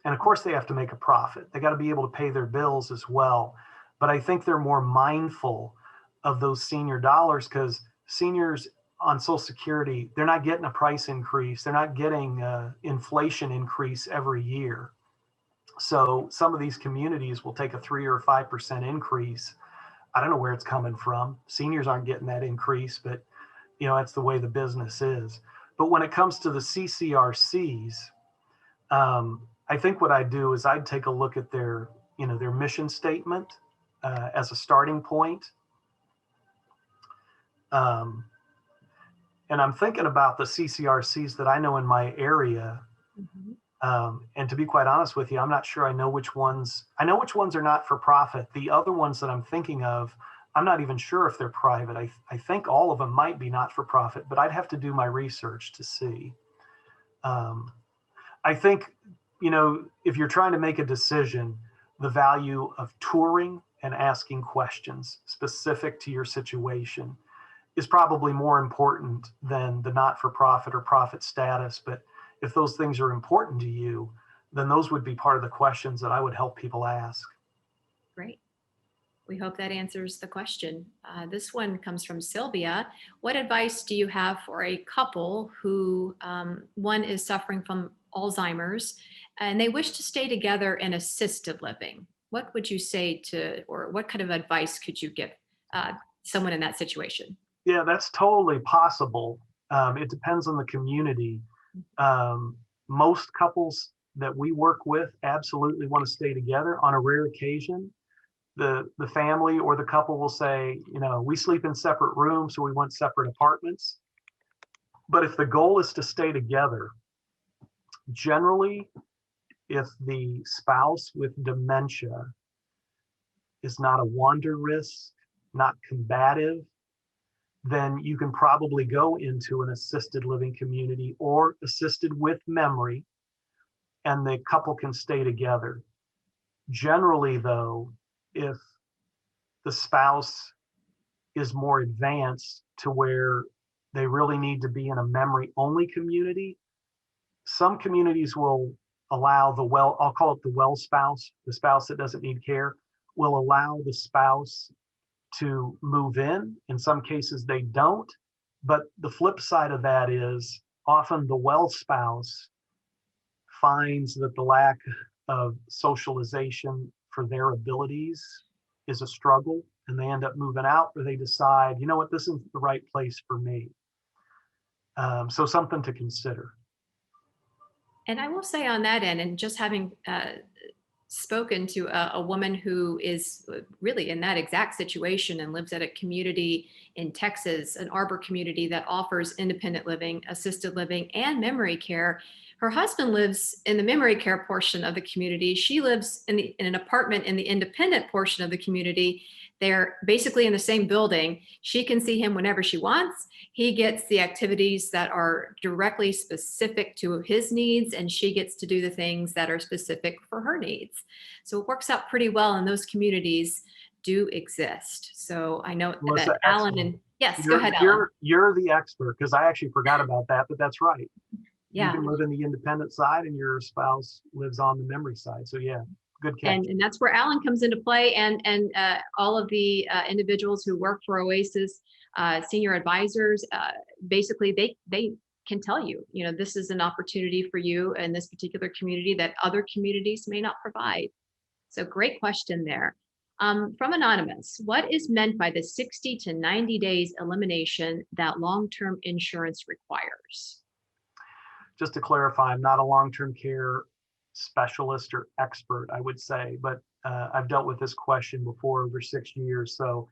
And of course they have to make a profit. They got to be able to pay their bills as well. But I think they're more mindful of those senior dollars, because seniors on Social Security, they're not getting a price increase. They're not getting inflation increase every year. So some of these communities will take a 3 or 5% increase. I don't know where it's coming from. Seniors aren't getting that increase, but that's the way the business is. But when it comes to the CCRCs, I think what I'd do is I'd take a look at their mission statement as a starting point. And I'm thinking about the CCRCs that I know in my area. Mm-hmm. And to be quite honest with you, I'm not sure I know which ones are not for profit. The other ones that I'm thinking of, I'm not even sure if they're private. I think all of them might be not for profit, but I'd have to do my research to see. I think, if you're trying to make a decision, the value of touring and asking questions specific to your situation is probably more important than the not-for-profit or profit status. But if those things are important to you, then those would be part of the questions that I would help people ask. Great. We hope that answers the question. This one comes from Sylvia. What advice do you have for a couple who one is suffering from Alzheimer's and they wish to stay together in assisted living? What would you say or what kind of advice could you give someone in that situation? Yeah, that's totally possible. It depends on the community. Most couples that we work with absolutely want to stay together. On a rare occasion, the family or the couple will say, we sleep in separate rooms, so we want separate apartments. But if the goal is to stay together, generally, if the spouse with dementia is not a wander risk, not combative, then you can probably go into an assisted living community or assisted with memory, and the couple can stay together. Generally, though, if the spouse is more advanced to where they really need to be in a memory-only community, some communities will allow I'll call it the well spouse, the spouse that doesn't need care, will allow the spouse to move in. In some cases they don't, but the flip side of that is often the well spouse finds that the lack of socialization for their abilities is a struggle, and they end up moving out, or they decide, what, this isn't the right place for me. So something to consider. And I will say on that end, and just having spoken to a woman who is really in that exact situation and lives at a community in Texas, an Arbor community that offers independent living, assisted living, and memory care. Her husband lives in the memory care portion of the community. She lives in an apartment in the independent portion of the community. They're basically in the same building. She can see him whenever she wants. He gets the activities that are directly specific to his needs, and she gets to do the things that are specific for her needs. So it works out pretty well, and those communities do exist. So I know Melissa, that Alan excellent. yes, go ahead, Alan. You're the expert, because I actually forgot about that, but that's right. Yeah. You can live in the independent side and your spouse lives on the memory side. So yeah, good catch. And that's where Alan comes into play, and all of the individuals who work for Oasis Senior Advisors, basically they can tell you, this is an opportunity for you in this particular community that other communities may not provide. So great question there. From Anonymous, what is meant by the 60 to 90 days elimination that long-term insurance requires? Just to clarify, I'm not a long-term care specialist or expert, I would say, but I've dealt with this question before over 6 years. So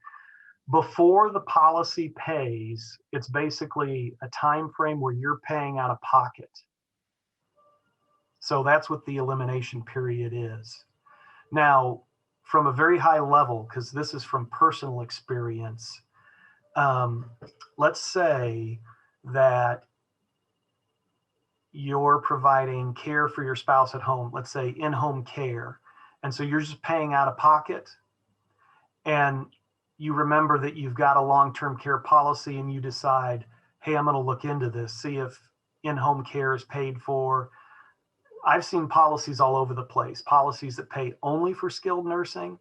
before the policy pays, it's basically a time frame where you're paying out of pocket. So that's what the elimination period is. Now, from a very high level, because this is from personal experience, let's say that you're providing care for your spouse at home, let's say in-home care. And so you're just paying out of pocket. And you remember that you've got a long-term care policy and you decide, hey, I'm going to look into this, see if in-home care is paid for. I've seen policies all over the place, policies that pay only for skilled nursing,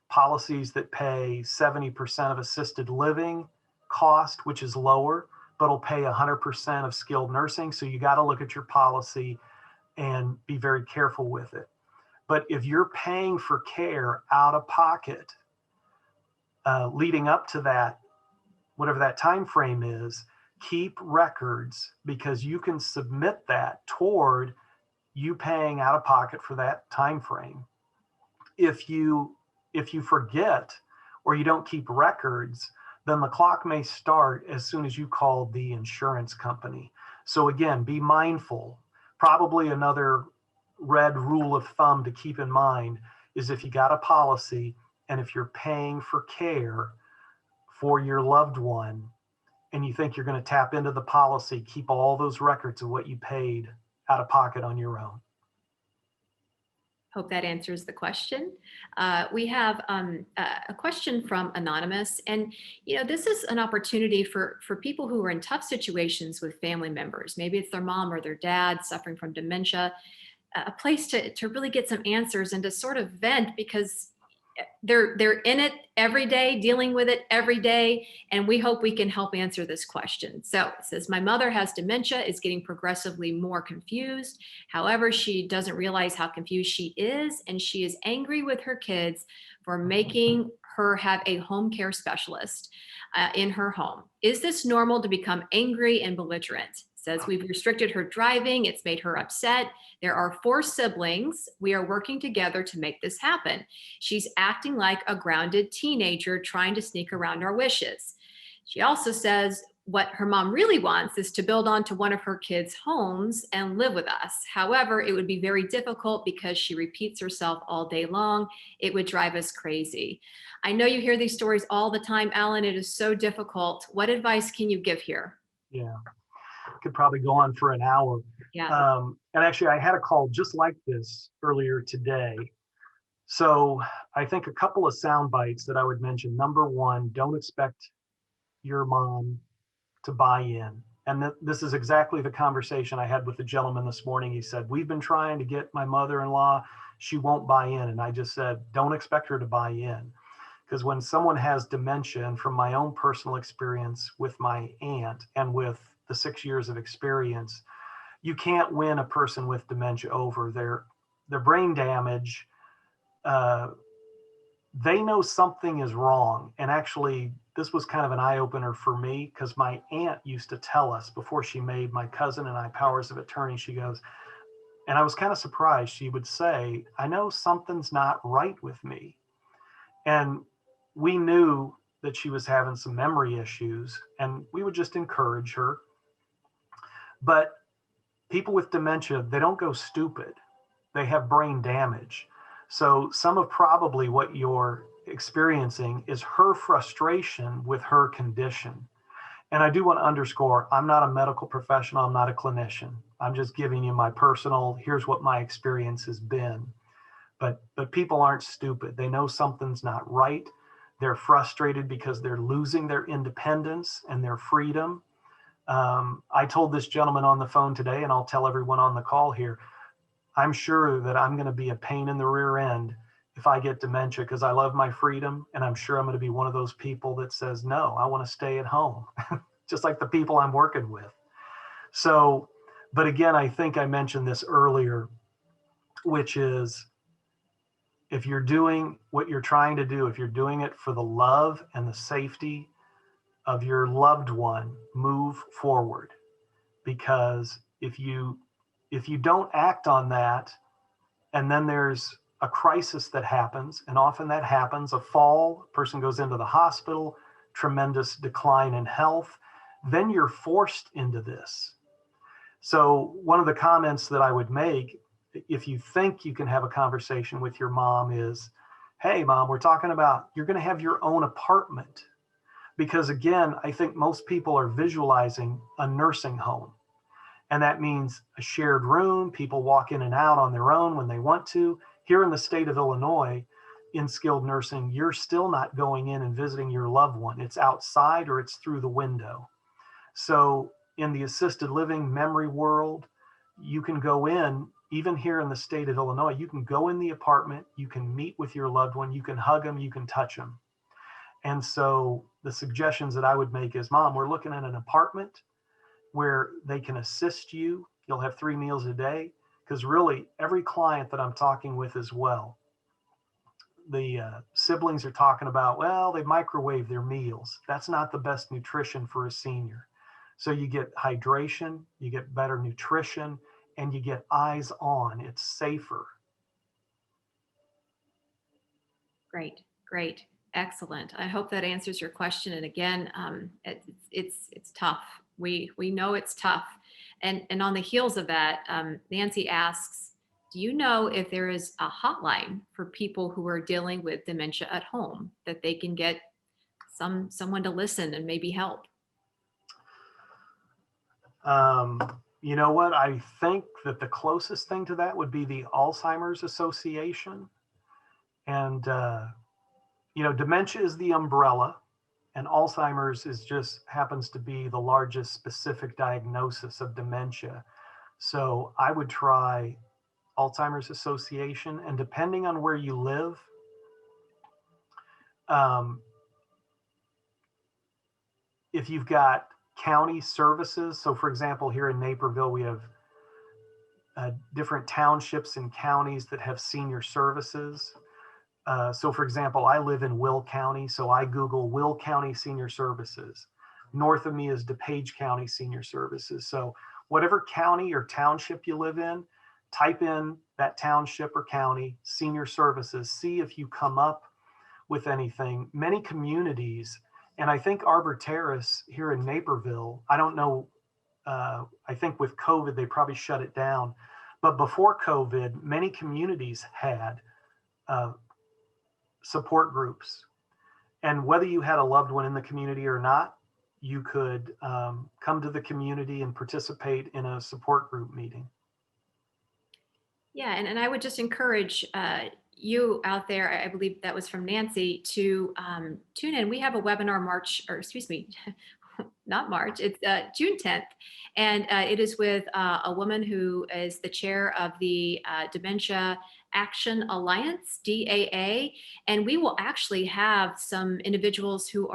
policies that pay 70% of assisted living cost, which is lower, but will pay 100% of skilled nursing. So you got to look at your policy and be very careful with it. But if you're paying for care out of pocket, leading up to that, whatever that time frame is, keep records, because you can submit that toward you paying out of pocket for that time frame. If you forget or you don't keep records, then the clock may start as soon as you call the insurance company. So again, be mindful. Probably another red rule of thumb to keep in mind is if you got a policy and if you're paying for care for your loved one and you think you're going to tap into the policy, keep all those records of what you paid out of pocket on your own. Hope that answers the question. We have a question from Anonymous, and this is an opportunity for people who are in tough situations with family members. Maybe it's their mom or their dad suffering from dementia, a place to really get some answers and to sort of vent, because they're in it every day, dealing with it every day, and we hope we can help answer this question. So it says, my mother has dementia, is getting progressively more confused. However, she doesn't realize how confused she is, and she is angry with her kids for making her have a home care specialist in her home. Is this normal to become angry and belligerent? Says we've restricted her driving. It's made her upset. There are 4 siblings. We are working together to make this happen. She's acting like a grounded teenager trying to sneak around our wishes. She also says what her mom really wants is to build onto one of her kids' homes and live with us. However, it would be very difficult because she repeats herself all day long. It would drive us crazy. I know you hear these stories all the time, Alan. It is so difficult. What advice can you give here? Yeah. Could probably go on for an hour. Yeah. And actually, I had a call just like this earlier today. So I think a couple of sound bites that I would mention. Number one, don't expect your mom to buy in. And this is exactly the conversation I had with the gentleman this morning. He said, we've been trying to get my mother-in-law. She won't buy in. And I just said, don't expect her to buy in. Because when someone has dementia, and from my own personal experience with my aunt and with the 6 years of experience, you can't win a person with dementia over their brain damage. They know something is wrong. And actually, this was kind of an eye-opener for me, because my aunt used to tell us before she made my cousin and I powers of attorney, she goes, and I was kind of surprised, she would say, I know something's not right with me. And we knew that she was having some memory issues, and we would just encourage her. But people with dementia, they don't go stupid. They have brain damage. So some of probably what you're experiencing is her frustration with her condition. And I do want to underscore, I'm not a medical professional. I'm not a clinician. I'm just giving you my personal, here's what my experience has been. But people aren't stupid. They know something's not right. They're frustrated because they're losing their independence and their freedom. I told this gentleman on the phone today, and I'll tell everyone on the call here, I'm sure that I'm going to be a pain in the rear end if I get dementia, because I love my freedom. And I'm sure I'm going to be one of those people that says, no, I want to stay at home, just like the people I'm working with. So, but again, I think I mentioned this earlier, which is if you're doing what you're trying to do, if you're doing it for the love and the safety of your loved one, move forward. Because if you don't act on that, and then there's a crisis that happens, and often that happens, a fall, person goes into the hospital, tremendous decline in health, then you're forced into this. So one of the comments that I would make, if you think you can have a conversation with your mom, is, hey, mom, we're talking about you're going to have your own apartment. Because again, I think most people are visualizing a nursing home. And that means a shared room, people walk in and out on their own when they want to. Here in the state of Illinois, in skilled nursing, you're still not going in and visiting your loved one. It's outside or it's through the window. So in the assisted living memory world, you can go in, even here in the state of Illinois, you can go in the apartment, you can meet with your loved one, you can hug them, you can touch them. And so the suggestions that I would make is, mom, we're looking at an apartment where they can assist you. You'll have 3 meals a day. Because really, every client that I'm talking with as well, the siblings are talking about, well, they microwave their meals. That's not the best nutrition for a senior. So you get hydration, you get better nutrition, and you get eyes on. It's safer. Great, great, excellent. I hope that answers your question. And again, it's tough. We know it's tough. And on the heels of that, Nancy asks, do you know if there is a hotline for people who are dealing with dementia at home that they can get someone to listen and maybe help? You know what? I think that the closest thing to that would be the Alzheimer's Association. And, dementia is the umbrella, and Alzheimer's just happens to be the largest specific diagnosis of dementia. So I would try Alzheimer's Association, and depending on where you live, if you've got county services, so for example, here in Naperville, we have different townships and counties that have senior services. So for example, I live in Will County, so I Google Will County Senior Services. North of me is DuPage County Senior Services. So whatever county or township you live in, type in that township or county, senior services, see if you come up with anything. Many communities, and I think Arbor Terrace here in Naperville, I don't know, I think with COVID, they probably shut it down. But before COVID, many communities had support groups. And whether you had a loved one in the community or not, you could come to the community and participate in a support group meeting. Yeah, and I would just encourage you out there, I believe that was from Nancy, to tune in. We have a webinar not March, it's June 10th. And it is with a woman who is the chair of the Dementia Action Alliance, DAA. And we will actually have some individuals who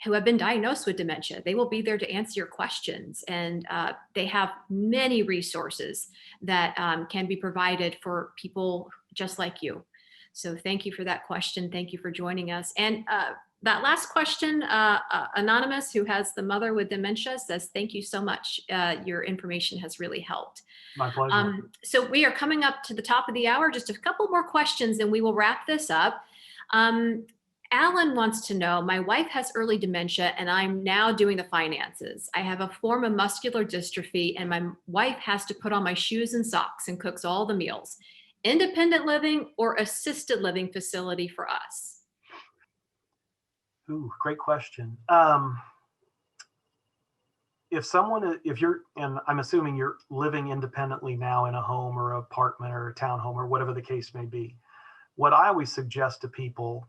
have been diagnosed with dementia. They will be there to answer your questions. And they have many resources that can be provided for people just like you. So thank you for that question. Thank you for joining us. And that last question, Anonymous, who has the mother with dementia, says, thank you so much. Your information has really helped. My pleasure. So we are coming up to the top of the hour. Just a couple more questions and we will wrap this up. Alan wants to know, my wife has early dementia and I'm now doing the finances. I have a form of muscular dystrophy and my wife has to put on my shoes and socks and cooks all the meals. Independent living or assisted living facility for us? Ooh, great question. If you're, and I'm assuming you're living independently now in a home or an apartment or a townhome or whatever the case may be, what I always suggest to people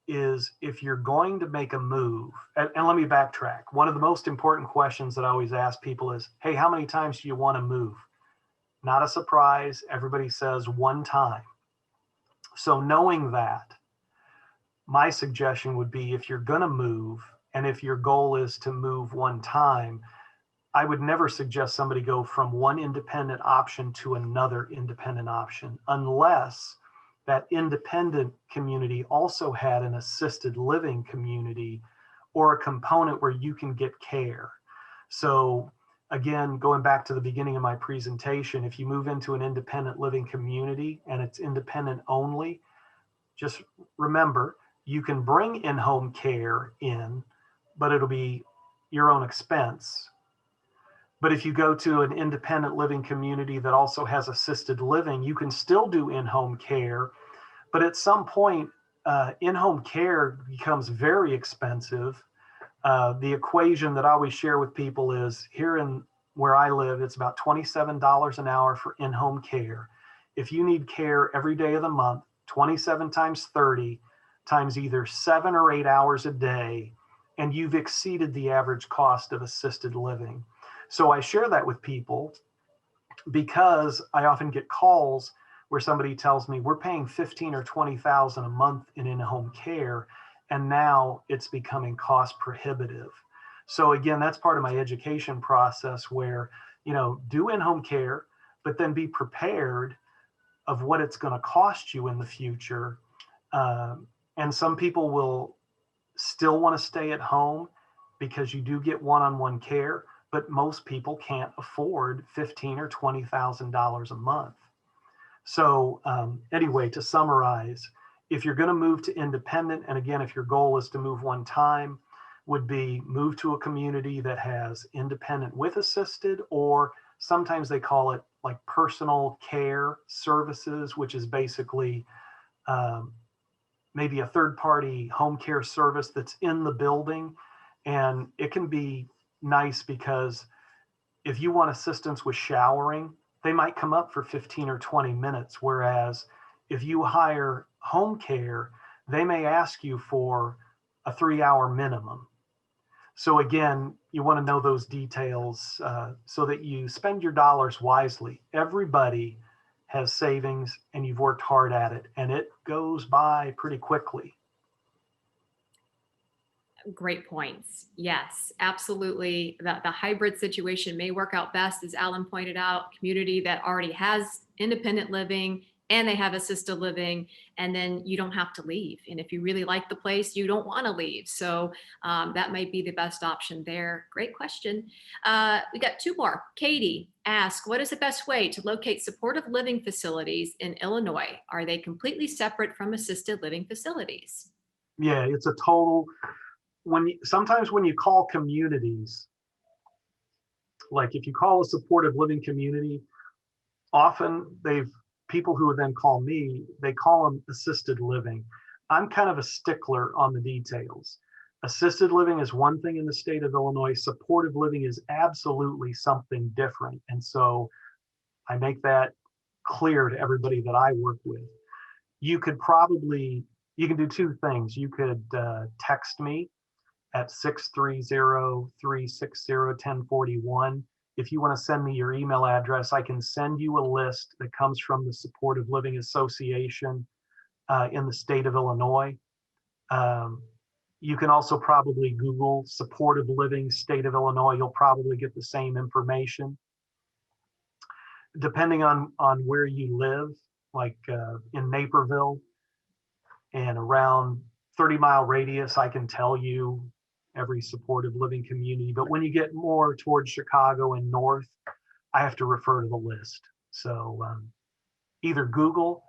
is if you're going to make a move, and let me backtrack. One of the most important questions that I always ask people is, hey, how many times do you want to move? Not a surprise. Everybody says one time. So knowing that, my suggestion would be if you're going to move, and if your goal is to move one time, I would never suggest somebody go from one independent option to another independent option unless that independent community also had an assisted living community or a component where you can get care. So again, going back to the beginning of my presentation, if you move into an independent living community and it's independent only, just remember, you can bring in-home care in, but it'll be your own expense. But if you go to an independent living community that also has assisted living, you can still do in-home care. But at some point, in-home care becomes very expensive. The equation that I always share with people is here in where I live, it's about $27 an hour for in-home care. If you need care every day of the month, 27 times 30 times either 7 or 8 hours a day, and you've exceeded the average cost of assisted living. So I share that with people because I often get calls where somebody tells me we're paying 15 or 20,000 a month in-home care, and now it's becoming cost prohibitive. So again, that's part of my education process where, do in-home care, but then be prepared of what it's going to cost you in the future. And some people will still want to stay at home because you do get one-on-one care, but most people can't afford $15,000 or $20,000 a month. So anyway, to summarize, if you're going to move to independent, and again, if your goal is to move one time, would be move to a community that has independent with assisted, or sometimes they call it like personal care services, which is basically maybe a third-party home care service that's in the building. And it can be nice because if you want assistance with showering, they might come up for 15 or 20 minutes. Whereas if you hire home care, they may ask you for a 3-hour minimum. So again, you want to know those details so that you spend your dollars wisely. Everybody has savings and you've worked hard at it, and it goes by pretty quickly. Great points. Yes, absolutely. The hybrid situation may work out best, as Alan pointed out, community that already has independent living and they have assisted living, and then you don't have to leave. And if you really like the place, you don't want to leave. So that might be the best option there. Great question. We got two more. Katie asks, what is the best way to locate supportive living facilities in Illinois? Are they completely separate from assisted living facilities? Yeah, it's a total, sometimes when you call communities, like if you call a supportive living community, often people who would then call me, they call them assisted living. I'm kind of a stickler on the details. Assisted living is one thing in the state of Illinois. Supportive living is absolutely something different. And so I make that clear to everybody that I work with. You can do two things. You could text me at 630-360-1041. If you want to send me your email address, I can send you a list that comes from the Supportive Living Association in the state of Illinois. You can also probably Google Supportive Living State of Illinois. You'll probably get the same information. Depending on where you live, like in Naperville and around 30-mile radius, I can tell you every supportive living community. But when you get more towards Chicago and north, I have to refer to the list. So either Google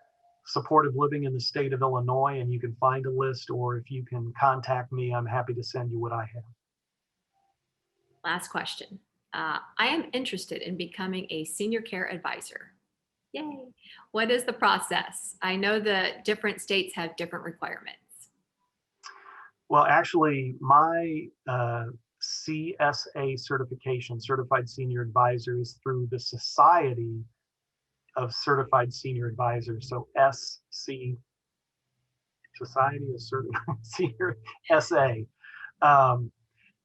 supportive living in the state of Illinois and you can find a list, or if you can contact me, I'm happy to send you what I have. Last question. I am interested in becoming a senior care advisor. Yay. What is the process? I know the different states have different requirements. Well, actually, my CSA certification, Certified Senior Advisor, is through the Society of Certified Senior Advisors. So SC, Society of Certified Senior, SA.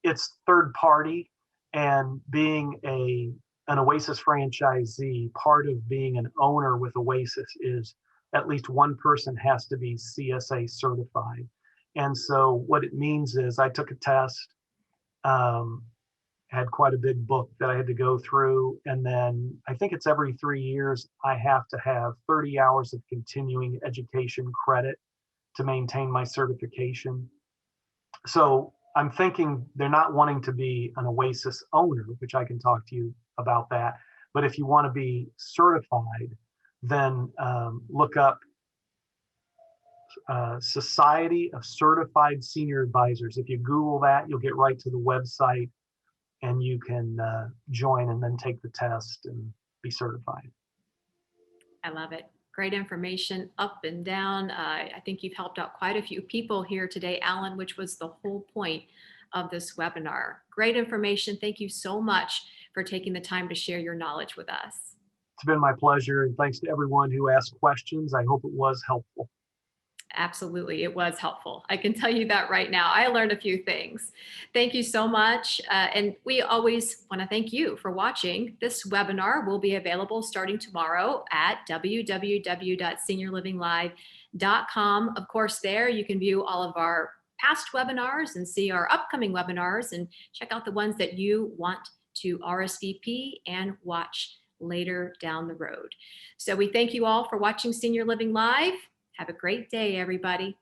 It's third party, and being an Oasis franchisee, part of being an owner with Oasis is at least one person has to be CSA certified. And so what it means is I took a test, had quite a big book that I had to go through. And then I think it's every 3 years, I have to have 30 hours of continuing education credit to maintain my certification. So I'm thinking they're not wanting to be an Oasis owner, which I can talk to you about that. But if you want to be certified, then look up Society of Certified Senior Advisors. If you Google that, you'll get right to the website and you can join and then take the test and be certified. I love it. Great information up and down. I think you've helped out quite a few people here today, Alan, which was the whole point of this webinar. Great information. Thank you so much for taking the time to share your knowledge with us. It's been my pleasure, and thanks to everyone who asked questions. I hope it was helpful. Absolutely, it was helpful. I can tell you that right now. I learned a few things. Thank you so much. And we always want to thank you for watching. This webinar will be available starting tomorrow at www.seniorlivinglive.com. Of course, there you can view all of our past webinars and see our upcoming webinars and check out the ones that you want to RSVP and watch later down the road. So we thank you all for watching Senior Living Live. Have a great day, everybody.